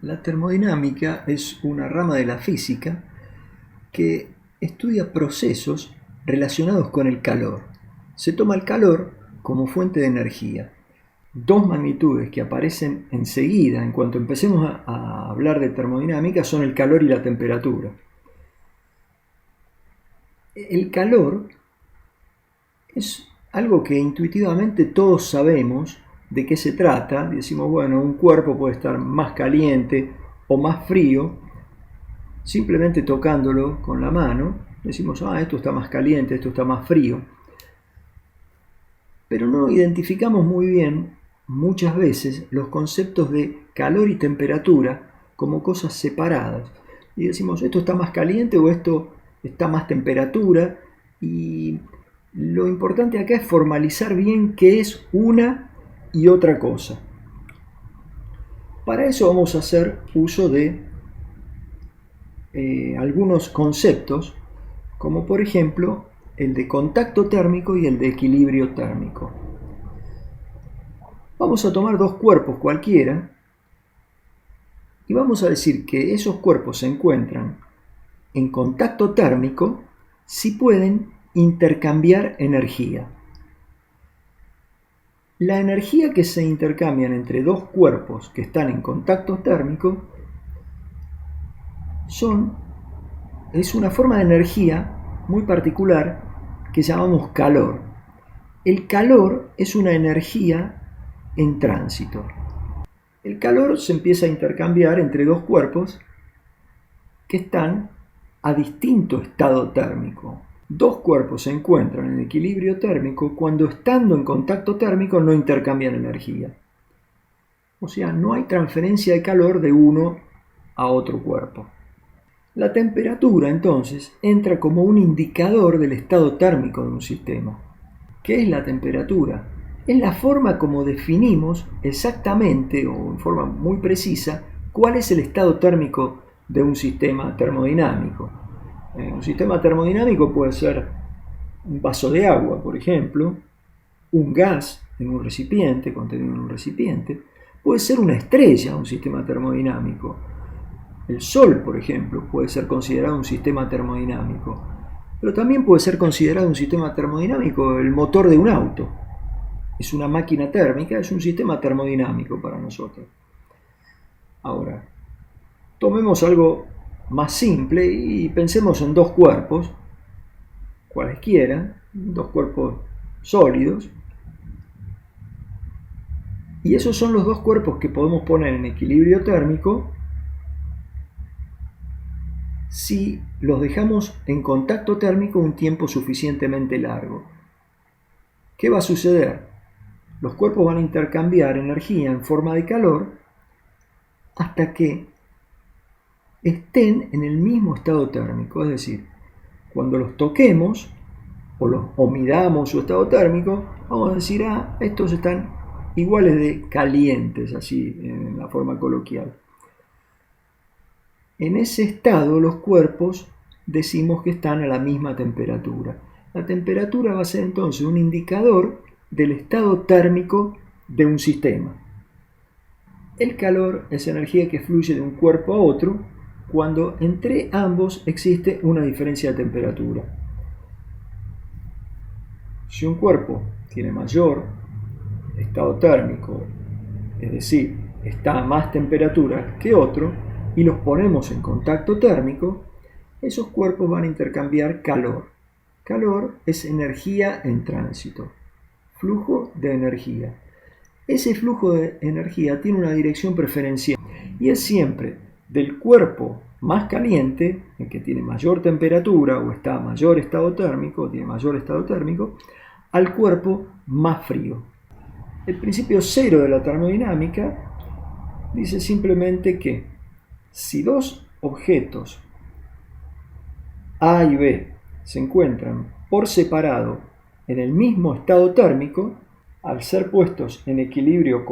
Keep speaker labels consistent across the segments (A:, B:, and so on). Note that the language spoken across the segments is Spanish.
A: La termodinámica es una rama de la física que estudia procesos relacionados con el calor. Se toma el calor como fuente de energía. Dos magnitudes que aparecen enseguida en cuanto empecemos a hablar de termodinámica son el calor y la temperatura. El calor es algo que intuitivamente todos sabemos de qué se trata. Decimos, bueno, un cuerpo puede estar más caliente o más frío. Simplemente tocándolo con la mano, decimos, esto está más caliente, esto está más frío. Pero no identificamos muy bien, muchas veces, los conceptos de calor y temperatura como cosas separadas. Y decimos, esto está más caliente o esto está más temperatura. Y lo importante acá es formalizar bien qué es una y otra cosa. Para eso vamos a hacer uso de algunos conceptos, como por ejemplo el de contacto térmico y el de equilibrio térmico. Vamos a tomar dos cuerpos cualquiera y vamos a decir que esos cuerpos se encuentran en contacto térmico si pueden intercambiar energía. La energía que se intercambian entre dos cuerpos que están en contacto térmico es una forma de energía muy particular que llamamos calor. El calor es una energía en tránsito. El calor se empieza a intercambiar entre dos cuerpos que están a distinto estado térmico. Dos cuerpos se encuentran en equilibrio térmico cuando, estando en contacto térmico, no intercambian energía. O sea, no hay transferencia de calor de uno a otro cuerpo. La temperatura, entonces, entra como un indicador del estado térmico de un sistema. ¿Qué es la temperatura? Es la forma como definimos exactamente o en forma muy precisa cuál es el estado térmico de un sistema termodinámico. Un sistema termodinámico puede ser un vaso de agua, por ejemplo, un gas en un recipiente, contenido en un recipiente, puede ser una estrella, un sistema termodinámico. El Sol, por ejemplo, puede ser considerado un sistema termodinámico, pero también puede ser considerado un sistema termodinámico el motor de un auto. Es una máquina térmica, es un sistema termodinámico para nosotros. Ahora, tomemos algo más simple y pensemos en dos cuerpos, cualesquiera, dos cuerpos sólidos, y esos son los dos cuerpos que podemos poner en equilibrio térmico si los dejamos en contacto térmico un tiempo suficientemente largo. ¿Qué va a suceder? Los cuerpos van a intercambiar energía en forma de calor hasta que estén en el mismo estado térmico. Es decir, cuando los toquemos o midamos su estado térmico, vamos a decir, estos están iguales de calientes, así en la forma coloquial. En ese estado los cuerpos decimos que están a la misma temperatura. La temperatura va a ser entonces un indicador del estado térmico de un sistema. El calor es energía que fluye de un cuerpo a otro cuando entre ambos existe una diferencia de temperatura. Si un cuerpo tiene mayor estado térmico, es decir, está a más temperatura que otro, y los ponemos en contacto térmico, esos cuerpos van a intercambiar calor. Calor es energía en tránsito, flujo de energía. Ese flujo de energía tiene una dirección preferencial y es siempre del cuerpo más caliente, el que tiene mayor temperatura o está a mayor estado térmico, tiene mayor estado térmico, al cuerpo más frío. El principio cero de la termodinámica dice simplemente que si dos objetos A y B se encuentran por separado en el mismo estado térmico, al ser puestos en equilibrio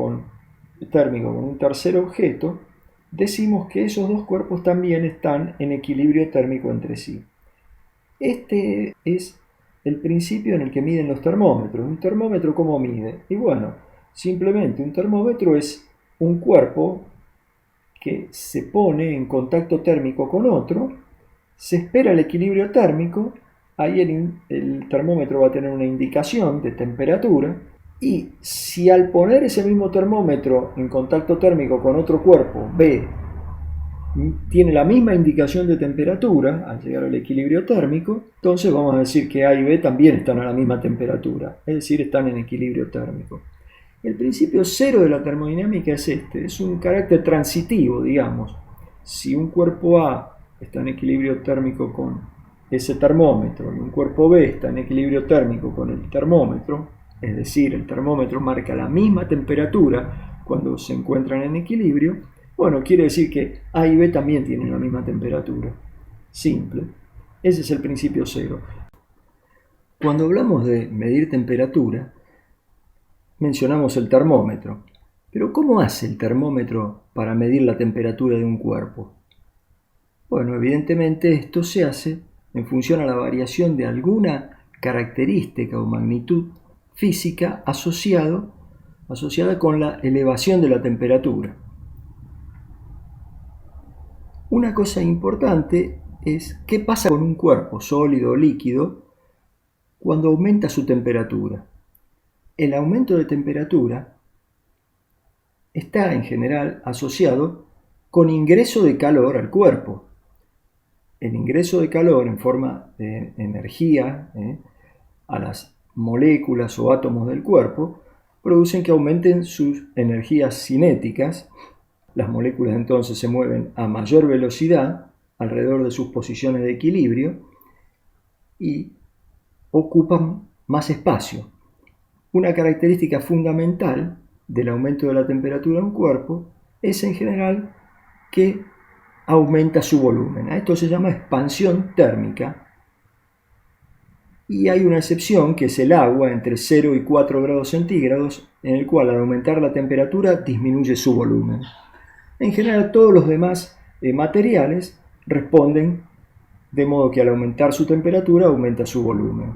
A: térmico con un tercer objeto, decimos que esos dos cuerpos también están en equilibrio térmico entre sí. Este es el principio en el que miden los termómetros. ¿Un termómetro cómo mide? Y bueno, simplemente un termómetro es un cuerpo que se pone en contacto térmico con otro, se espera el equilibrio térmico, ahí el termómetro va a tener una indicación de temperatura, y si al poner ese mismo termómetro en contacto térmico con otro cuerpo B tiene la misma indicación de temperatura al llegar al equilibrio térmico, entonces vamos a decir que A y B también están a la misma temperatura, es decir, están en equilibrio térmico. El principio cero de la termodinámica es este, es un carácter transitivo, digamos. Si un cuerpo A está en equilibrio térmico con ese termómetro y un cuerpo B está en equilibrio térmico con el termómetro, es decir, el termómetro marca la misma temperatura cuando se encuentran en equilibrio, bueno, quiere decir que A y B también tienen la misma temperatura. Simple. Ese es el principio cero. Cuando hablamos de medir temperatura, mencionamos el termómetro. Pero ¿cómo hace el termómetro para medir la temperatura de un cuerpo? Bueno, evidentemente esto se hace en función a la variación de alguna característica o magnitud física asociada con la elevación de la temperatura. Una cosa importante es qué pasa con un cuerpo sólido o líquido cuando aumenta su temperatura. El aumento de temperatura está en general asociado con ingreso de calor al cuerpo. El ingreso de calor en forma de energía a las moléculas o átomos del cuerpo producen que aumenten sus energías cinéticas. Las moléculas entonces se mueven a mayor velocidad alrededor de sus posiciones de equilibrio y ocupan más espacio. Una característica fundamental del aumento de la temperatura de un cuerpo es en general que aumenta su volumen. A esto se llama expansión térmica. Y hay una excepción que es el agua entre 0 y 4 grados centígrados, en el cual al aumentar la temperatura disminuye su volumen. En general todos los demás materiales responden de modo que al aumentar su temperatura aumenta su volumen.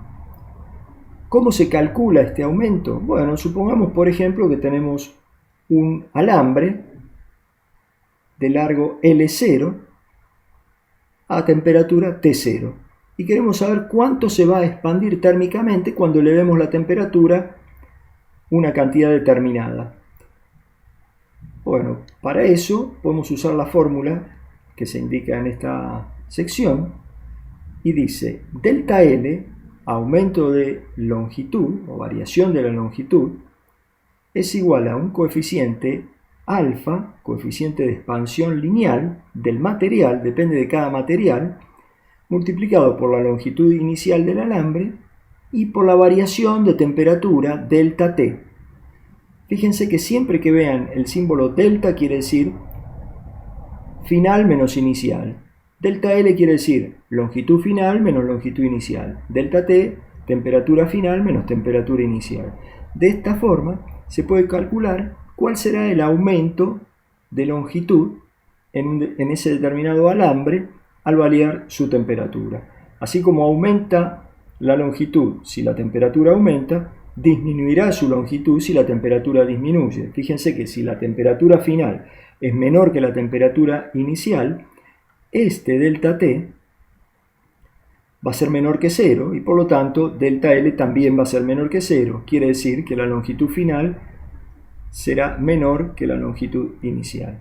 A: ¿Cómo se calcula este aumento? Bueno, supongamos por ejemplo que tenemos un alambre de largo L0 a temperatura T0 y queremos saber cuánto se va a expandir térmicamente cuando elevemos la temperatura una cantidad determinada. Bueno, para eso podemos usar la fórmula que se indica en esta sección y dice delta L, aumento de longitud o variación de la longitud, es igual a un coeficiente alfa, coeficiente de expansión lineal del material, depende de cada material, multiplicado por la longitud inicial del alambre y por la variación de temperatura delta T. Fíjense que siempre que vean el símbolo delta quiere decir final menos inicial. Delta L quiere decir longitud final menos longitud inicial. Delta T, temperatura final menos temperatura inicial. De esta forma se puede calcular cuál será el aumento de longitud en ese determinado alambre al variar su temperatura. Así como aumenta la longitud si la temperatura aumenta, disminuirá su longitud si la temperatura disminuye. Fíjense que si la temperatura final es menor que la temperatura inicial, este delta T va a ser menor que 0 y por lo tanto delta L también va a ser menor que 0. Quiere decir que la longitud final será menor que la longitud inicial.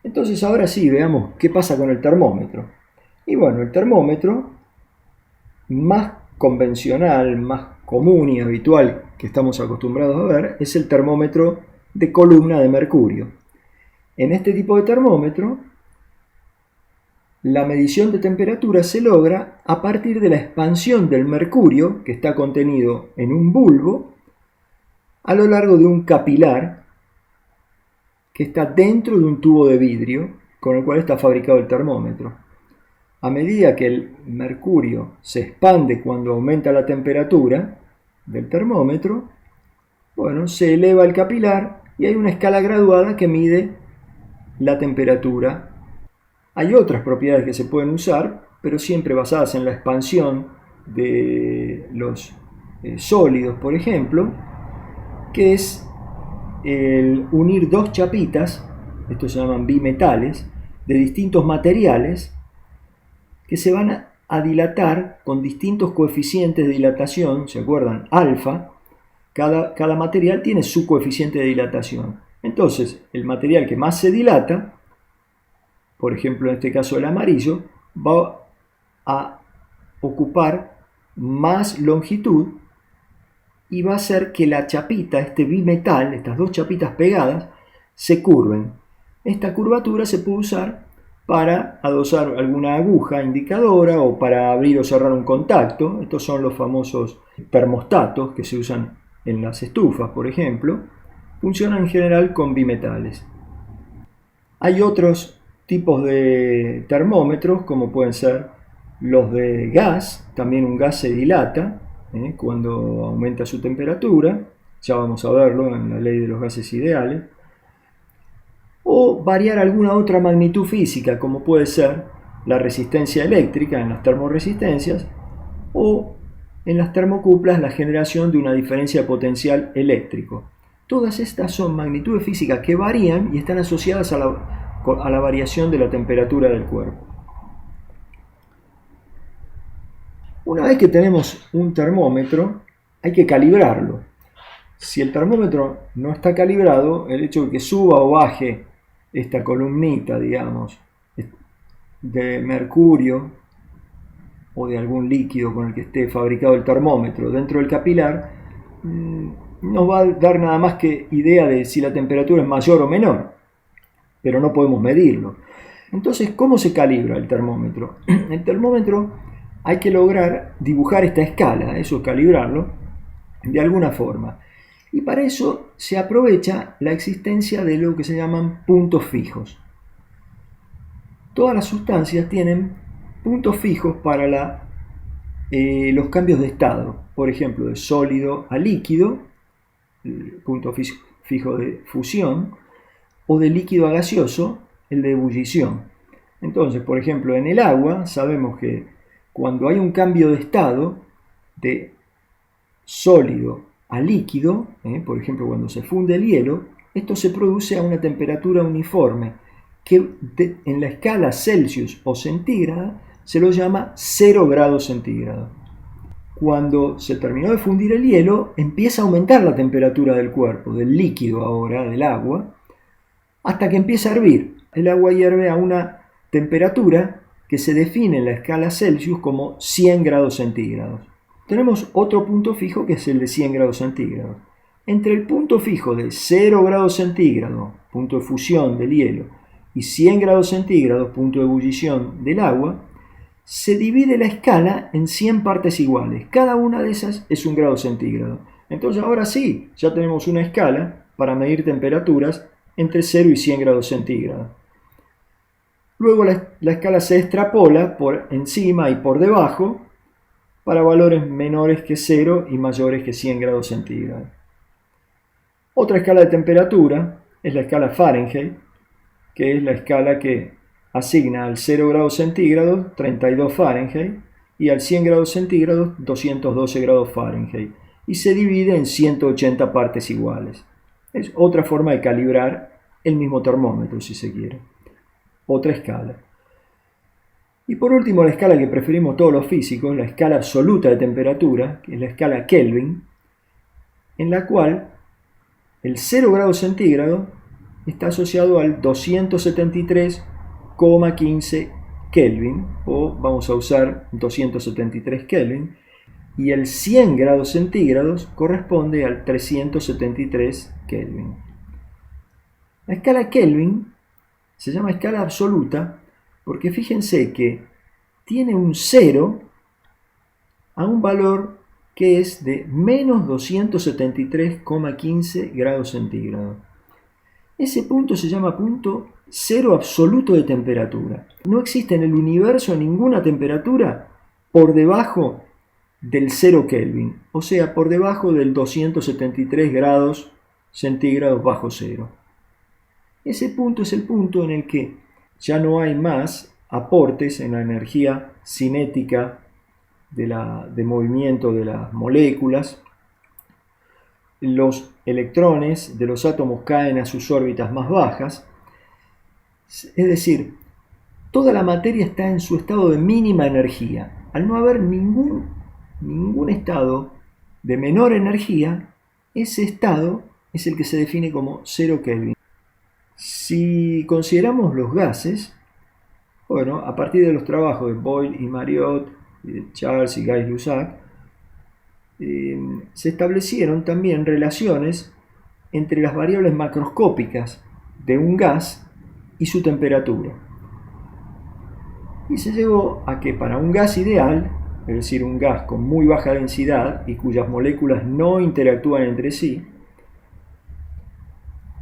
A: Entonces ahora sí veamos qué pasa con el termómetro. Y bueno, el termómetro más convencional, más común y habitual que estamos acostumbrados a ver es el termómetro de columna de mercurio. En este tipo de termómetro, la medición de temperatura se logra a partir de la expansión del mercurio que está contenido en un bulbo a lo largo de un capilar que está dentro de un tubo de vidrio con el cual está fabricado el termómetro. A medida que el mercurio se expande cuando aumenta la temperatura del termómetro, bueno, se eleva el capilar y hay una escala graduada que mide la temperatura. Hay otras propiedades que se pueden usar, pero siempre basadas en la expansión de los sólidos, por ejemplo, que es el unir dos chapitas, estos se llaman bimetales, de distintos materiales, que se van a dilatar con distintos coeficientes de dilatación, ¿se acuerdan? Alfa, cada material tiene su coeficiente de dilatación. Entonces, el material que más se dilata, por ejemplo en este caso el amarillo, va a ocupar más longitud y va a hacer que la chapita, este bimetal, estas dos chapitas pegadas, se curven. Esta curvatura se puede usar para adosar alguna aguja indicadora o para abrir o cerrar un contacto. Estos son los famosos termostatos que se usan en las estufas, por ejemplo. Funcionan en general con bimetales. Hay otros tipos de termómetros, como pueden ser los de gas. También un gas se dilata cuando aumenta su temperatura. Ya vamos a verlo en la ley de los gases ideales. O variar alguna otra magnitud física, como puede ser la resistencia eléctrica en las termoresistencias, o en las termocuplas la generación de una diferencia potencial eléctrico. Todas estas son magnitudes físicas que varían y están asociadas a la variación de la temperatura del cuerpo. Una vez que tenemos un termómetro, hay que calibrarlo. Si el termómetro no está calibrado, el hecho de que suba o baje esta columnita, digamos, de mercurio o de algún líquido con el que esté fabricado el termómetro dentro del capilar, nos va a dar nada más que idea de si la temperatura es mayor o menor, pero no podemos medirlo. Entonces, ¿cómo se calibra el termómetro? El termómetro hay que lograr dibujar esta escala, eso es calibrarlo, de alguna forma. Y para eso se aprovecha la existencia de lo que se llaman puntos fijos. Todas las sustancias tienen puntos fijos para los cambios de estado. Por ejemplo, de sólido a líquido, el punto fijo de fusión, o de líquido a gaseoso, el de ebullición. Entonces, por ejemplo, en el agua sabemos que cuando hay un cambio de estado de sólido a líquido, por ejemplo cuando se funde el hielo, esto se produce a una temperatura uniforme que en la escala Celsius o centígrada se lo llama 0 grados centígrados. Cuando se terminó de fundir el hielo, empieza a aumentar la temperatura del cuerpo, del líquido ahora, del agua, hasta que empieza a hervir. El agua hierve a una temperatura que se define en la escala Celsius como 100 grados centígrados. Tenemos otro punto fijo que es el de 100 grados centígrados. Entre el punto fijo de 0 grados centígrados, punto de fusión del hielo, y 100 grados centígrados, punto de ebullición del agua, se divide la escala en 100 partes iguales. Cada una de esas es 1 grado centígrado. Entonces ahora sí, ya tenemos una escala para medir temperaturas entre 0 y 100 grados centígrados. Luego la escala se extrapola por encima y por debajo para valores menores que 0 y mayores que 100 grados centígrados. Otra escala de temperatura es la escala Fahrenheit, que es la escala que asigna al 0 grados centígrados 32 Fahrenheit y al 100 grados centígrados 212 grados Fahrenheit y se divide en 180 partes iguales. Es otra forma de calibrar el mismo termómetro, si se quiere. Otra escala. Y por último, la escala que preferimos todos los físicos, la escala absoluta de temperatura, que es la escala Kelvin, en la cual el 0 grados centígrados está asociado al 273,15 Kelvin, o vamos a usar 273 Kelvin, y el 100 grados centígrados corresponde al 373 Kelvin. La escala Kelvin se llama escala absoluta porque fíjense que tiene un 0 a un valor que es de menos 273,15 grados centígrados. Ese punto se llama punto cero absoluto de temperatura. No existe en el universo ninguna temperatura por debajo del 0 Kelvin, o sea, por debajo del 273 grados centígrados bajo cero. Ese punto es el punto en el que ya no hay más aportes en la energía cinética de movimiento de las moléculas. Los electrones de los átomos caen a sus órbitas más bajas. Es decir, toda la materia está en su estado de mínima energía. Al no haber ningún estado de menor energía, ese estado es el que se define como 0 Kelvin. Si consideramos los gases, bueno, a partir de los trabajos de Boyle y Marriott, de Charles y Gay-Lussac, se establecieron también relaciones entre las variables macroscópicas de un gas y su temperatura. Y se llegó a que para un gas ideal, es decir, un gas con muy baja densidad y cuyas moléculas no interactúan entre sí,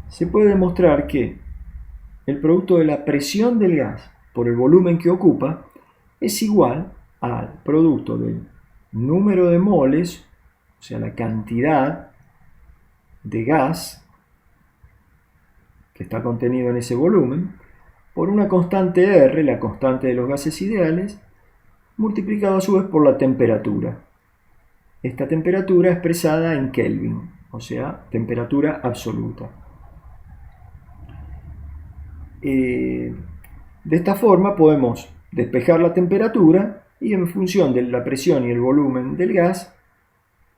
A: se puede demostrar que el producto de la presión del gas por el volumen que ocupa es igual al producto del número de moles, o sea, la cantidad de gas que está contenido en ese volumen, por una constante R, la constante de los gases ideales, multiplicado a su vez por la temperatura. Esta temperatura expresada en Kelvin, o sea, temperatura absoluta. De esta forma podemos despejar la temperatura y en función de la presión y el volumen del gas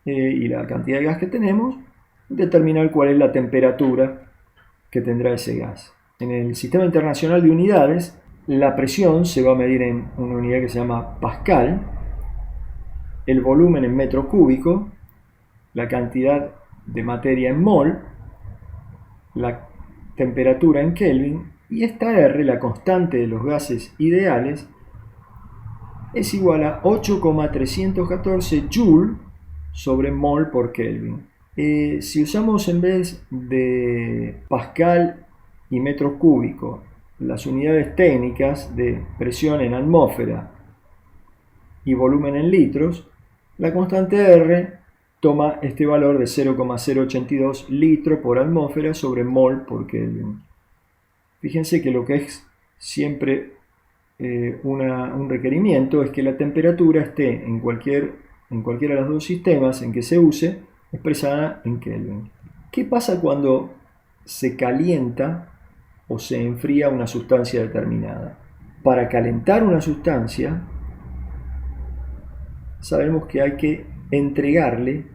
A: y la cantidad de gas que tenemos, determinar cuál es la temperatura que tendrá ese gas. En el Sistema Internacional de Unidades, la presión se va a medir en una unidad que se llama Pascal, el volumen en metro cúbico, la cantidad de materia en mol, la temperatura en Kelvin, y esta R, la constante de los gases ideales, es igual a 8,314 Joule sobre mol por Kelvin. Si usamos en vez de Pascal y metro cúbico las unidades técnicas de presión en atmósfera y volumen en litros, la constante R toma este valor de 0,082 litro por atmósfera sobre mol por Kelvin. Fíjense que lo que es siempre un requerimiento es que la temperatura esté en cualquiera de los dos sistemas en que se use expresada en Kelvin. ¿Qué pasa cuando se calienta o se enfría una sustancia determinada? Para calentar una sustancia, sabemos que hay que entregarle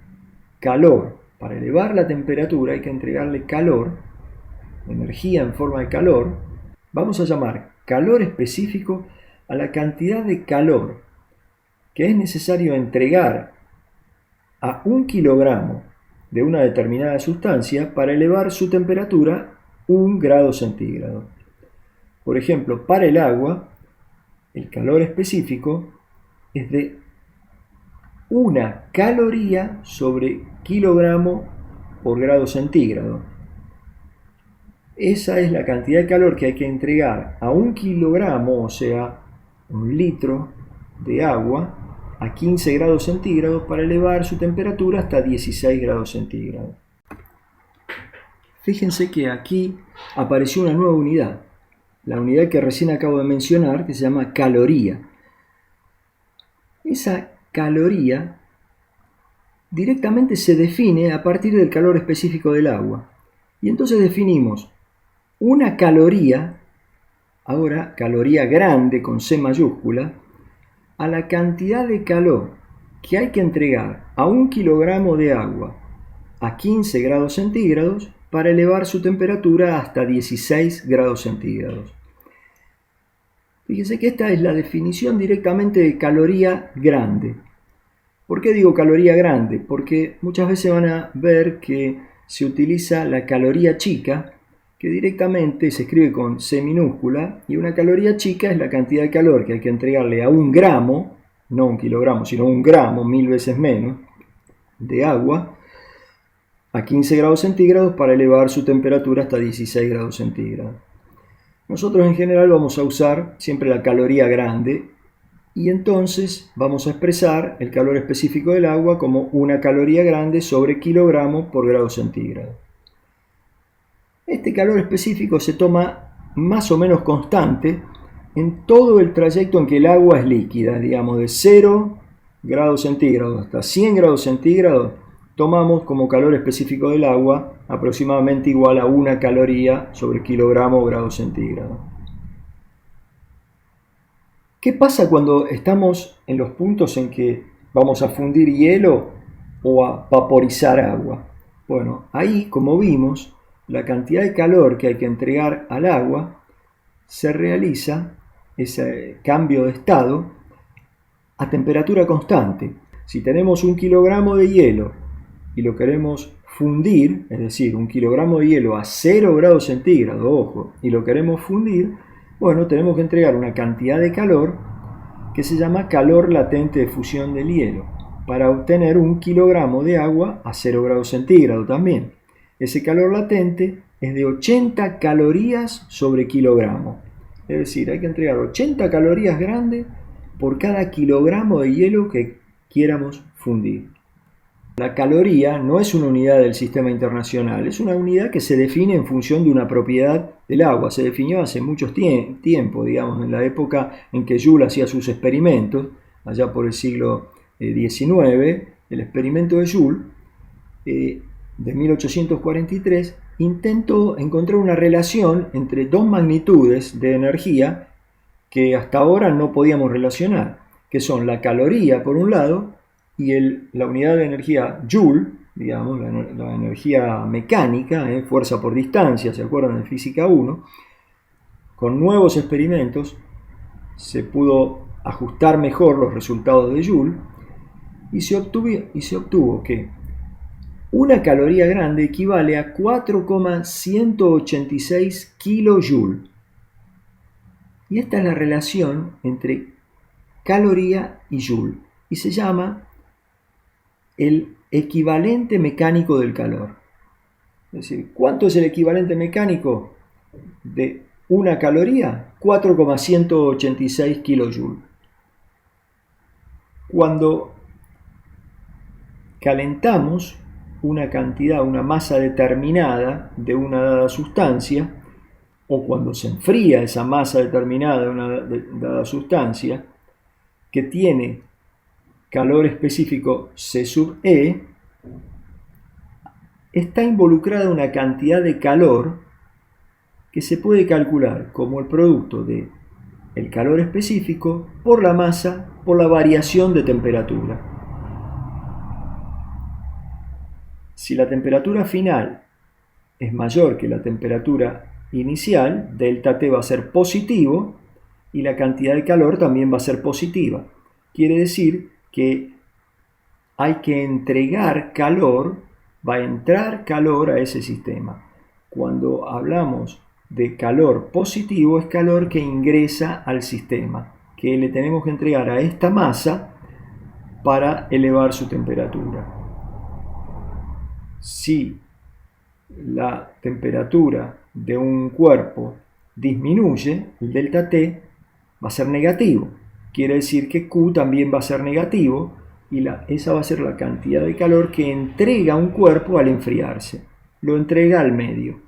A: calor. Para elevar la temperatura hay que entregarle calor, energía en forma de calor. Vamos a llamar calor específico a la cantidad de calor que es necesario entregar a 1 kilogramo de una determinada sustancia para elevar su temperatura 1 grado centígrado. Por ejemplo, para el agua, el calor específico es de 1 caloría sobre kilogramo por grado centígrado. Esa es la cantidad de calor que hay que entregar a 1 kilogramo, o sea, 1 litro de agua, a 15 grados centígrados para elevar su temperatura hasta 16 grados centígrados. Fíjense que aquí apareció una nueva unidad, la unidad que recién acabo de mencionar, que se llama caloría. Esa caloría directamente se define a partir del calor específico del agua. Y entonces definimos una caloría, ahora caloría grande con C mayúscula, a la cantidad de calor que hay que entregar a 1 kilogramo de agua a 15 grados centígrados para elevar su temperatura hasta 16 grados centígrados. Fíjense que esta es la definición directamente de caloría grande. ¿Por qué digo caloría grande? Porque muchas veces van a ver que se utiliza la caloría chica, que directamente se escribe con C minúscula, y una caloría chica es la cantidad de calor que hay que entregarle a 1 gramo, no 1 kilogramo, sino 1 gramo, 1000 veces menos, de agua, a 15 grados centígrados para elevar su temperatura hasta 16 grados centígrados. Nosotros en general vamos a usar siempre la caloría grande, y entonces vamos a expresar el calor específico del agua como 1 caloría grande sobre kilogramo por grado centígrado. Este calor específico se toma más o menos constante en todo el trayecto en que el agua es líquida, digamos de 0 grados centígrados hasta 100 grados centígrados. tomamos como calor específico del agua aproximadamente igual a 1 caloría sobre kilogramo o grado centígrado. ¿Qué pasa cuando estamos en los puntos en que vamos a fundir hielo o a vaporizar agua? Bueno, ahí, como vimos, la cantidad de calor que hay que entregar al agua se realiza, ese cambio de estado, a temperatura constante. Si tenemos 1 kilogramo de hielo y lo queremos fundir, es decir, 1 kilogramo de hielo a 0 grados centígrados, ojo, y lo queremos fundir, bueno, tenemos que entregar una cantidad de calor que se llama calor latente de fusión del hielo, para obtener 1 kilogramo de agua a 0 grados centígrados también. Ese calor latente es de 80 calorías sobre kilogramo. Es decir, hay que entregar 80 calorías grandes por cada kilogramo de hielo que quieramos fundir. La caloría no es una unidad del sistema internacional, es una unidad que se define en función de una propiedad del agua. Se definió hace mucho tiempo, digamos, en la época en que Joule hacía sus experimentos, allá por el siglo XIX, el experimento de Joule, de 1843, intentó encontrar una relación entre dos magnitudes de energía que hasta ahora no podíamos relacionar, que son la caloría por un lado y la unidad de energía Joule, digamos, la energía mecánica, fuerza por distancia, ¿se acuerdan de Física 1? Con nuevos experimentos se pudo ajustar mejor los resultados de Joule y se obtuvo que una caloría grande equivale a 4,186 kilojoule. Y esta es la relación entre caloría y joule. Y se llama el equivalente mecánico del calor. Es decir, ¿cuánto es el equivalente mecánico de una caloría? 4,186 kilojoule. Cuando calentamos una cantidad, una masa determinada de una dada sustancia, o cuando se enfría esa masa determinada de una dada sustancia, que tiene calor específico C sub E, está involucrada una cantidad de calor que se puede calcular como el producto de el calor específico por la masa por la variación de temperatura. Si la temperatura final es mayor que la temperatura inicial, delta T va a ser positivo y la cantidad de calor también va a ser positiva. Quiere decir que hay que entregar calor, va a entrar calor a ese sistema. Cuando hablamos de calor positivo, es calor que ingresa al sistema, que le tenemos que entregar a esta masa para elevar su temperatura. Si la temperatura de un cuerpo disminuye, el delta T va a ser negativo. Quiere decir que Q también va a ser negativo y esa va a ser la cantidad de calor que entrega un cuerpo al enfriarse. Lo entrega al medio.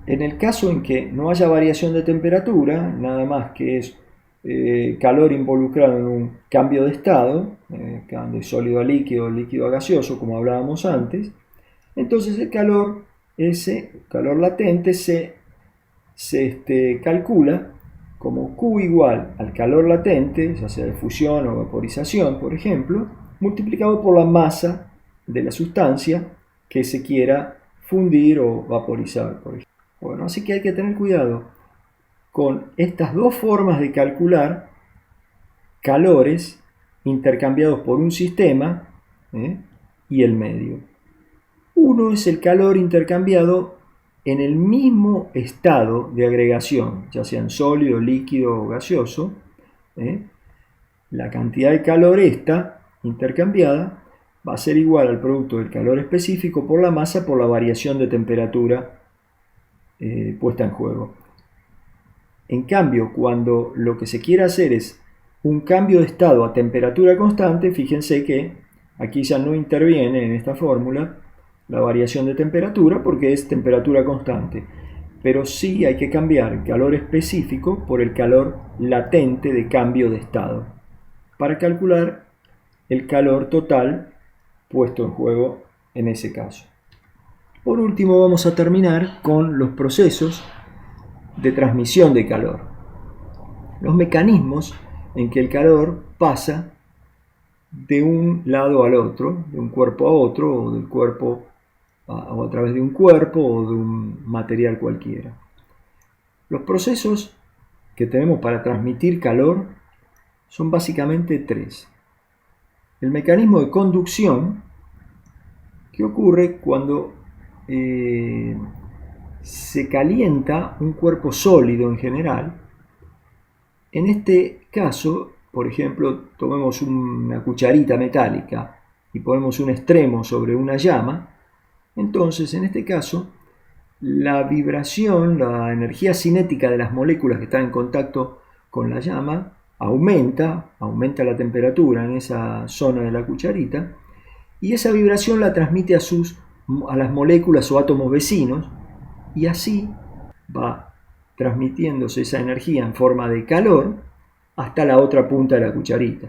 A: En el caso en que no haya variación de temperatura, nada más que es calor involucrado en un cambio de estado, de sólido a líquido, líquido a gaseoso, como hablábamos antes, entonces el calor, ese calor latente, se calcula como Q igual al calor latente, ya sea de fusión o vaporización, por ejemplo, multiplicado por la masa de la sustancia que se quiera fundir o vaporizar, por ejemplo. Bueno, así que hay que tener cuidado con estas dos formas de calcular calores intercambiados por un sistema y el medio. Uno es el calor intercambiado en el mismo estado de agregación, ya sea en sólido, líquido o gaseoso. La cantidad de calor esta intercambiada va a ser igual al producto del calor específico por la masa por la variación de temperatura puesta en juego. En cambio, cuando lo que se quiere hacer es un cambio de estado a temperatura constante, fíjense que aquí ya no interviene en esta fórmula la variación de temperatura porque es temperatura constante, pero sí hay que cambiar el calor específico por el calor latente de cambio de estado para calcular el calor total puesto en juego en ese caso. Por último, vamos a terminar con los procesos de transmisión de calor. Los mecanismos en que el calor pasa de un lado al otro, de un cuerpo a otro, o del cuerpo o a través de un cuerpo o de un material cualquiera. Los procesos que tenemos para transmitir calor son básicamente tres. El mecanismo de conducción, que ocurre cuando se calienta un cuerpo sólido en general. En este caso, por ejemplo, tomemos una cucharita metálica y ponemos un extremo sobre una llama. Entonces, en este caso, la vibración, la energía cinética de las moléculas que están en contacto con la llama aumenta la temperatura en esa zona de la cucharita, y esa vibración la transmite a las moléculas o átomos vecinos, y así va transmitiéndose esa energía en forma de calor hasta la otra punta de la cucharita.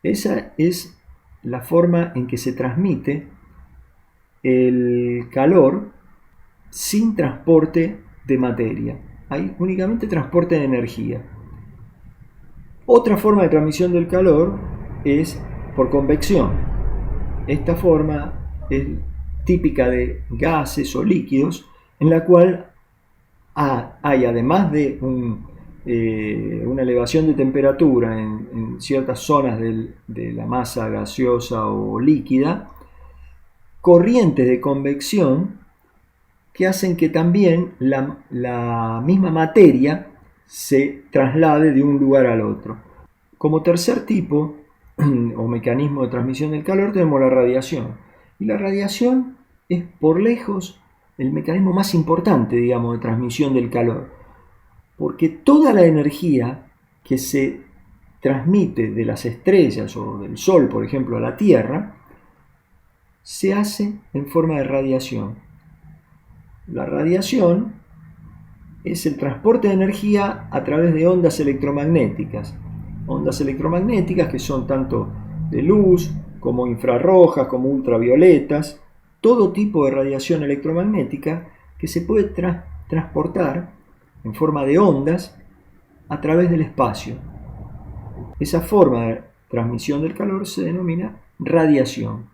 A: Esa es la forma en que se transmite el calor sin transporte de materia. Hay únicamente transporte de energía. Otra forma de transmisión del calor es por convección. Esta forma es típica de gases o líquidos, en la cual hay, además de una elevación de temperatura en ciertas zonas de la masa gaseosa o líquida, corrientes de convección que hacen que también la misma materia se traslade de un lugar al otro. Como tercer tipo o mecanismo de transmisión del calor tenemos la radiación. Y la radiación es por lejos el mecanismo más importante, digamos, de transmisión del calor. Porque toda la energía que se transmite de las estrellas o del Sol, por ejemplo, a la Tierra, se hace en forma de radiación. La radiación es el transporte de energía a través de ondas electromagnéticas. Ondas electromagnéticas que son tanto de luz como infrarrojas, como ultravioletas, todo tipo de radiación electromagnética que se puede transportar en forma de ondas a través del espacio. Esa forma de transmisión del calor se denomina radiación.